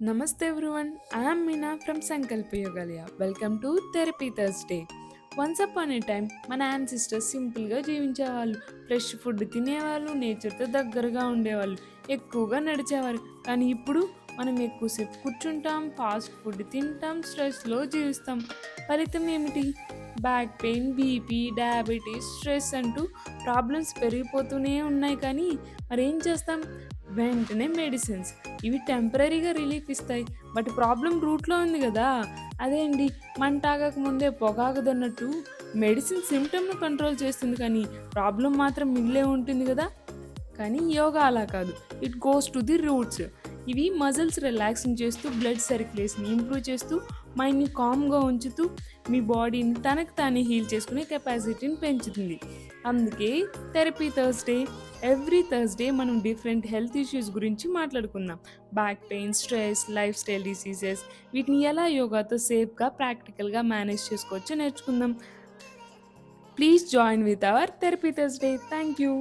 Namaste everyone, I am Meena from Sankalpa Yogalaya. Welcome to Therapy Thursday. Once upon A time మన ancestors సింపుల్గా జీవించేవాళ్ళు. Fresh food తినేవాళ్ళు, నేచర్తో దగ్గరగా ఉండేవాళ్ళు, ఎక్కువగా నడిచేవారు. కానీ ఇప్పుడు మనం ఎక్కువసేపు కూర్చుంటాం, ఫాస్ట్ ఫుడ్ తింటాం, స్ట్రెస్లో జీవిస్తాం. ఫలితం ఏమిటి? Back pain, BP, diabetes, stress అంటూ ప్రాబ్లమ్స్ పెరిగిపోతూనే ఉన్నాయి. కానీ మరేం చేస్తాం? వెంటనే మెడిసిన్స్. ఇవి టెంపరీగా రిలీఫ్ ఇస్తాయి, బట్ ప్రాబ్లం రూట్లో ఉంది కదా. అదే అండి, మంట ఆగక ముందే పొగాకదన్నట్టు మెడిసిన్ సిమ్టమ్ను కంట్రోల్ చేస్తుంది, కానీ ప్రాబ్లం మాత్రం మిగిలే ఉంటుంది కదా. కానీ యోగా అలా కాదు, it goes to the roots. ఇవి మజిల్స్ రిలాక్సింగ్ చేస్తూ, బ్లడ్ సర్క్యులేషన్ ఇంప్రూవ్ చేస్తూ, మైండ్ని కామ్గా ఉంచుతూ, మీ బాడీని తనకు తానే హీల్ చేసుకునే కెపాసిటీని పెంచుతుంది. అందుకే థెరపీ థర్స్డే. ఎవ్రీ థర్స్డే మనం డిఫరెంట్ హెల్త్ ఇష్యూస్ గురించి మాట్లాడుకుందాం. Back pain, stress, life style diseases, వీటిని ఎలా యోగాతో సేఫ్గా, ప్రాక్టికల్గా మేనేజ్ చేసుకోవచ్చో నేర్చుకుందాం. Please join with our therapy Thursday. Thank you.